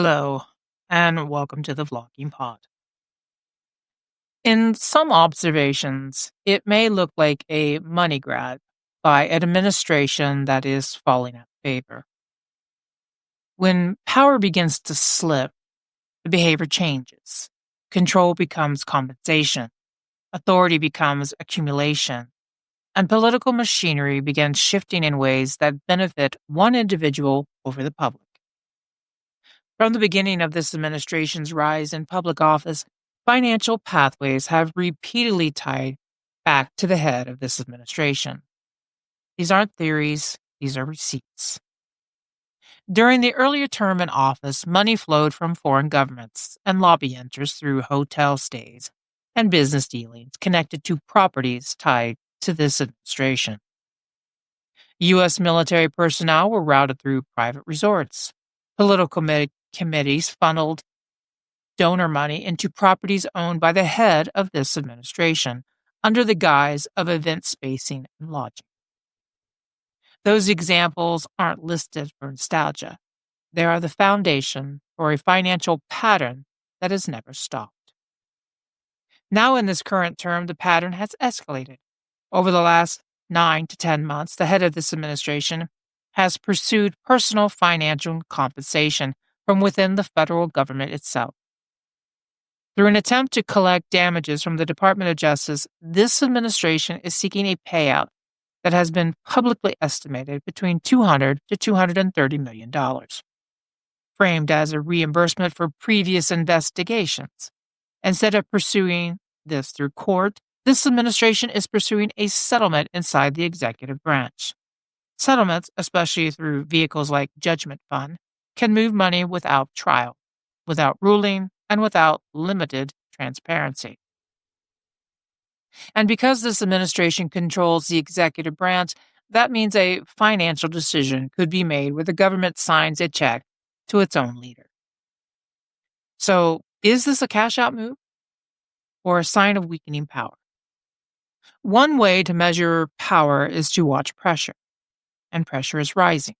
Hello, and welcome to the Vlogging Pod. In some observations, it may look like a money grab by an administration that is falling out of favor. When power begins to slip, the behavior changes. Control becomes compensation, authority becomes accumulation, and political machinery begins shifting in ways that benefit one individual over the public. From the beginning of this administration's rise in public office, financial pathways have repeatedly tied back to the head of this administration. These aren't theories, these are receipts. During the earlier term in office, money flowed from foreign governments and lobby interests through hotel stays and business dealings connected to properties tied to this administration. U.S. military personnel were routed through private resorts. Committees funneled donor money into properties owned by the head of this administration under the guise of event spacing and lodging. Those examples aren't listed for nostalgia. They are the foundation for a financial pattern that has never stopped. Now, in this current term, the pattern has escalated. Over the last 9 to 10 months, the head of this administration has pursued personal financial compensation from within the federal government itself. Through an attempt to collect damages from the Department of Justice, this administration is seeking a payout that has been publicly estimated between $200 to $230 million, framed as a reimbursement for previous investigations. Instead of pursuing this through court, this administration is pursuing a settlement inside the executive branch. Settlements, especially through vehicles like judgment fund, can move money without trial, without ruling, and without limited transparency. And because this administration controls the executive branch, that means a financial decision could be made where the government signs a check to its own leader. So, is this a cash out move or a sign of weakening power? One way to measure power is to watch pressure, and pressure is rising.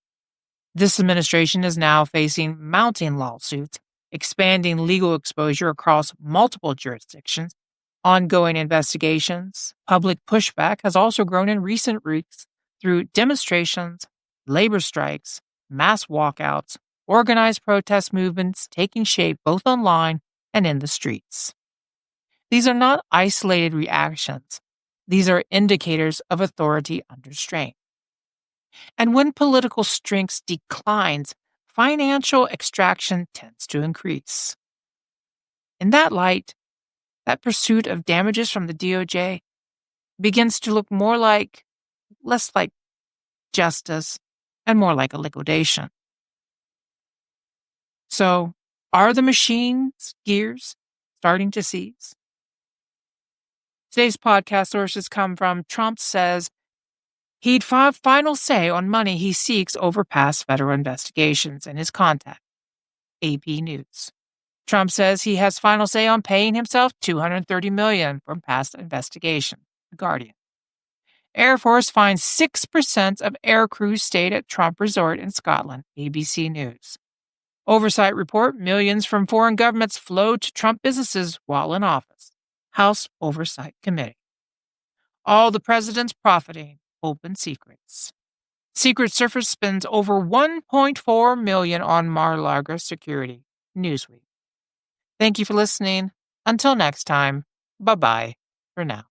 This administration is now facing mounting lawsuits, expanding legal exposure across multiple jurisdictions, ongoing investigations. Public pushback has also grown in recent weeks through demonstrations, labor strikes, mass walkouts, organized protest movements taking shape both online and in the streets. These are not isolated reactions. These are indicators of authority under strain. And when political strength declines, financial extraction tends to increase. In that light, that pursuit of damages from the DOJ begins to look less like justice and more like a liquidation. So, are the machine's gears starting to seize? Today's podcast sources come from Trump says he'd have final say on money he seeks over past federal investigations and his contact. AP News. Trump says he has final say on paying himself $230 million from past investigation. The Guardian. Air Force finds 6% of air crew stayed at Trump Resort in Scotland. ABC News. Oversight report, millions from foreign governments flowed to Trump businesses while in office. House Oversight Committee. All the president's profiting. Open secrets. Secret Service spends over $1.4 million on Mar-a-Lago security. Newsweek. Thank you for listening. Until next time, bye-bye for now.